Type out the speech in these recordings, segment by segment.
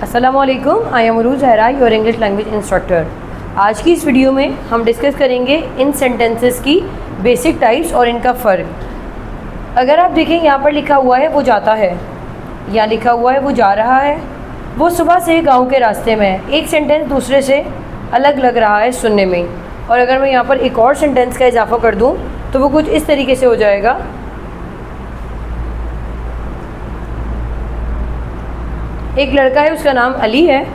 अस्सलामुअलैकुम, I am Urooj Zahra, your English language instructor. आज की इस वीडियो में हम डिस्कस करेंगे इन सेंटेंसेस की बेसिक टाइप्स और इनका फ़र्क। अगर आप देखें यहाँ पर लिखा हुआ है वो जाता है, यहाँ लिखा हुआ है वो जा रहा है, वो सुबह से गांव के रास्ते में है। एक सेंटेंस दूसरे से अलग लग रहा है सुनने में। और अगर मैं यहाँ पर एक और सेंटेंस का इजाफा कर दूँ तो वो कुछ इस तरीके से हो जाएगा। एक लड़का है, उसका नाम अली है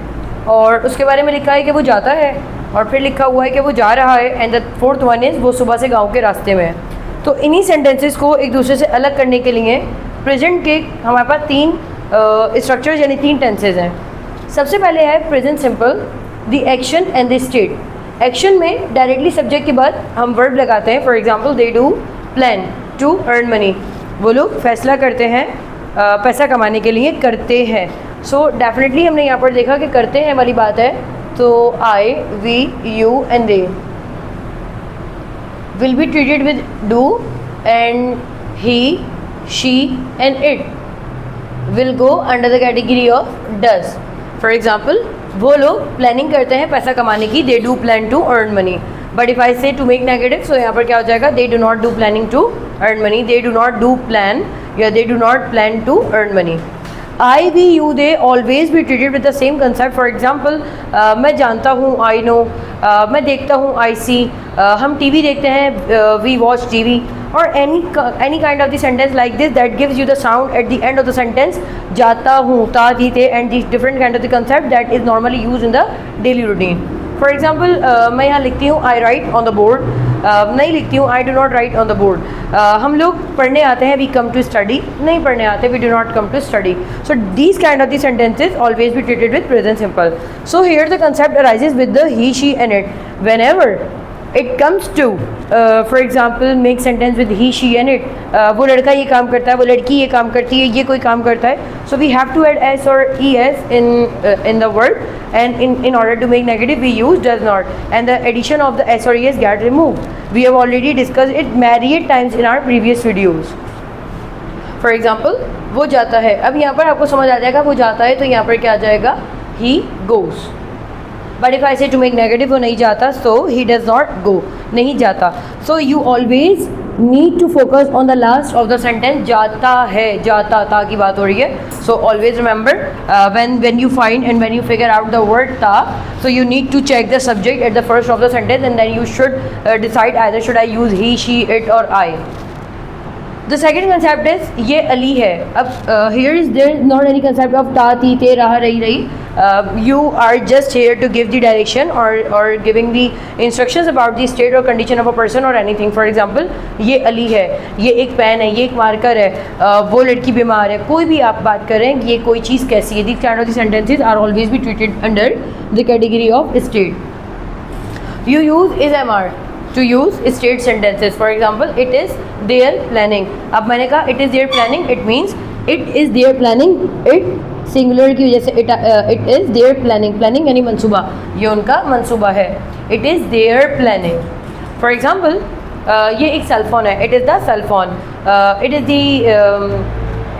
और उसके बारे में लिखा है कि वो जाता है, और फिर लिखा हुआ है कि वो जा रहा है। And the fourth one is वो सुबह से गांव के रास्ते में है। तो इन्हीं सेंटेंसेस को एक दूसरे से अलग करने के लिए प्रेजेंट के हमारे पास तीन स्ट्रक्चर्स यानी तीन टेंसेज हैं। सबसे पहले है present simple, the action and the state. Action में डायरेक्टली सब्जेक्ट के बाद हम वर्ब लगाते हैं। For example, they do plan to earn money. वो लोग फैसला करते हैं पैसा कमाने के लिए, करते हैं। सो डेफिनेटली हमने यहाँ पर देखा कि करते हैं वाली बात है, तो I, we, you and they will be treated with do, and he, she and it will go under the category of does. For example, वो लोग प्लानिंग करते हैं पैसा कमाने की, they do plan to earn money. But if I say to make negative, सो यहाँ पर क्या हो जाएगा, they do not do planning to earn money, they do not do plan या they do not plan to earn money. I, we, you, they always be treated with the same concept. For example, मैं जानता हूँ, I know, मैं देखता हूँ, आई सी, हम TV देखते हैं, वी वॉच टीवी, और any kind of the sentence like this that gives you the sound at the end of the sentence, जाता हूँ, ता, दी, ते, and the different kind of the concept that is normally used in the daily routine. For example, मैं यहाँ लिखती हूँ I write on the board, नहीं लिखती हूँ I do not write on the board. हम लोग पढ़ने आते हैं, we come to study, नहीं पढ़ने आते, we do not come to study. So these kind of the sentences always be treated with present simple. So here the concept arises with the he, she and it. Whenever it comes to for example make sentence with he, she and it, वो लड़का ये काम करता है, वो लड़की ये काम करती है, ये कोई काम करता है, so we have to add s or es in the word, and in order to make negative we use does not, and the addition of the s or es get removed. We have already discussed it myriad times in our previous videos. For example, वो जाता है, अब यहाँ पर आपको समझ आ जाएगा वो जाता है, तो यहाँ पर क्या आ जाएगा, he goes. But if I say to make negative, वो नहीं जाता, सो ही डज नॉट गो, नहीं जाता। So you always need to focus on the last of the sentence, जाता है, जाता ता की बात हो रही है। So always remember when you find and when you figure out the word ta, so you need to check the subject at the first of the sentence, and then you should decide either should I use he, she, it or I. The second concept is ये अली है। अब here is there not any concept of ता, ती, ते, रहा, रही। You are just here to give the direction or giving the instructions about the state or condition of a person or anything. For example, ये अली है, ये एक pen है, ये एक मार्कर है, वो लड़की बीमार है, कोई भी आप बात करें, ये कोई चीज़ कैसी है। These kind of the sentences are always be treated under the category of state. You use is MR to use state sentences. For example, it is their planning. अब मैंने कहा it is their planning, it means it is their planning. it singular की वजह से it is their planning. planning यानी मंसूबा, ये उनका मंसूबा है। it is their planning. For example, ये एक सेल फोन है, it is the cell phone. it is the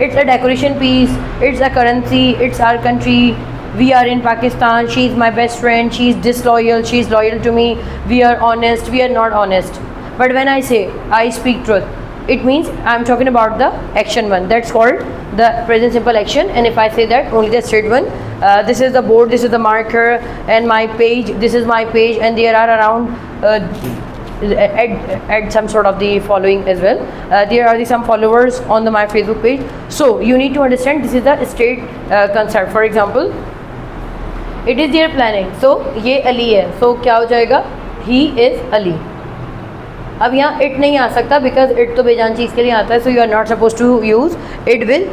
it's a decoration piece, it's a currency, it's our country. We are in Pakistan, she is my best friend, she is disloyal, she is loyal to me, we are honest, we are not honest. But when I say I speak truth, it means I am talking about the action one, that's called the present simple action. And if I say that only the straight one, this is the board, this is the marker, and my page, this is my page, and there are around add some sort of the following as well. There are some followers on my Facebook page. So you need to understand this is the state concept. For example, it is their planning, so ये अली है, so क्या हो जाएगा, he is Ali. अब यहाँ it नहीं आ सकता because it तो बेजान चीज़ के लिए आता है, so you are not supposed to use it with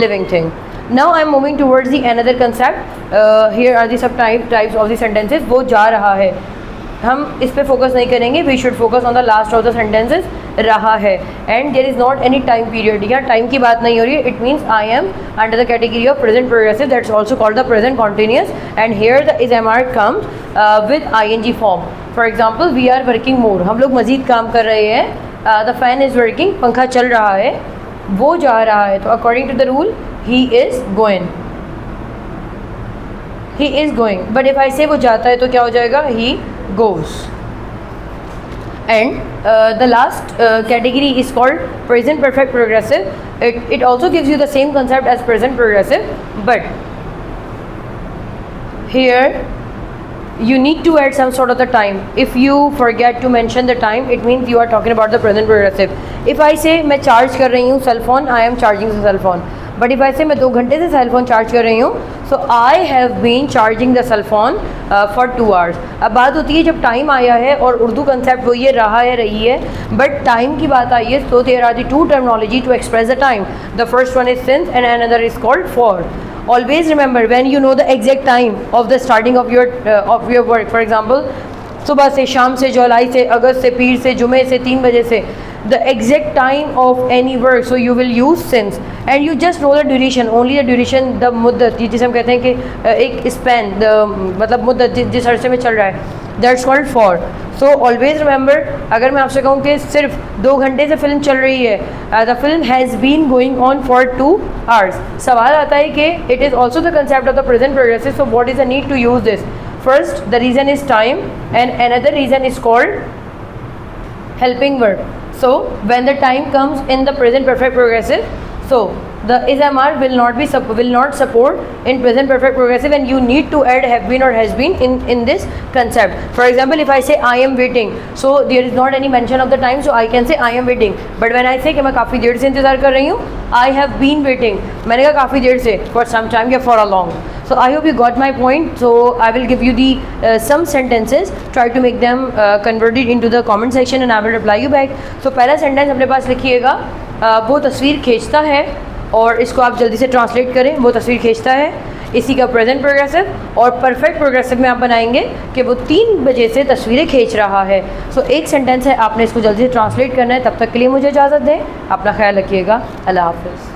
living thing. Now I am moving towards the another concept. Here are the सब types of the sentences. वो जा रहा है, हम इस पे फोकस नहीं करेंगे, we should focus on the last of the sentences, रहा है। And there is not any time period, यहाँ टाइम की बात नहीं हो रही है। It means I am under the category of present progressive, that's also called the present continuous, and here the is am are comes with ING form. For example, we are working more, हम लोग मज़ीद काम कर रहे हैं। The fan is working, पंखा चल रहा है। वो जा रहा है, तो according to the rule he is going. He is going, but if I say वो जाता है तो क्या हो जाएगा, he goes. And the last category is called present perfect progressive. It also gives you the same concept as present progressive, but here you need to add some sort of the time. If you forget to mention the time, it means you are talking about the present progressive. If I say मैं charge कर रही हूँ cell phone, I am charging the cell phone. But if I say मैं 2 घंटे से cell phone charge कर रही हूँ, so I have been charging the cell phone for 2 hours. अब बात होती है जब टाइम आया है और उर्दू कंसेप्ट वो ये रहा है रही है, बट टाइम की बात आई है, so there are the two terminology to express the time. The first one is since and another is called for. Always remember, when you know the exact time of the starting of your work, for example सुबह से, शाम से, जुलाई से, अगस्त से, पीर से, जुमे से, 3 बजे से, the exact time of any work, so you will use since, and you just know the duration, only the duration, the मुद्दत, जिसे हम कहते हैं कि एक स्पैन, मतलब मुद्दत जिस अरसे में चल रहा है, that's called for. So always remember, अगर मैं आपसे कहूँ कि सिर्फ 2 घंटे से फिल्म चल रही है, the film has been going on for 2 hours, सवाल आता है कि it is also the concept of the present progressive, so what is the need to use this? First, the reason is time, and another reason is called helping verb. So when the time comes in the present perfect progressive, so the is-am-are will not support in present perfect progressive, and you need to add have been or has been in this concept. For example, if I say I am waiting, so there is not any mention of the time, so I can say I am waiting. But when I say कि मैं काफ़ी देर से इंतज़ार कर रही हूँ, I have been waiting, मैंने कहा काफ़ी देर से, for some time या for a long. So I hope you got my point. So I will give you the some sentences. Try to make them converted into the comment section, and I will reply you back. So पहला sentence अपने पास लिखिएगा, वो तस्वीर खींचता है, और इसको आप जल्दी से ट्रांसलेट करें, वो तस्वीर खींचता है, इसी का प्रेजेंट प्रोग्रेसिव, और परफेक्ट प्रोग्रेसिव में आप बनाएंगे कि वो 3 बजे से तस्वीरें खींच रहा है. सो एक सेंटेंस है, आपने इसको जल्दी से ट्रांसलेट करना है. तब तक के लिए मुझे इजाज़त दें, अपना ख्याल रखिएगा. अल्लाह हाफ़िज़.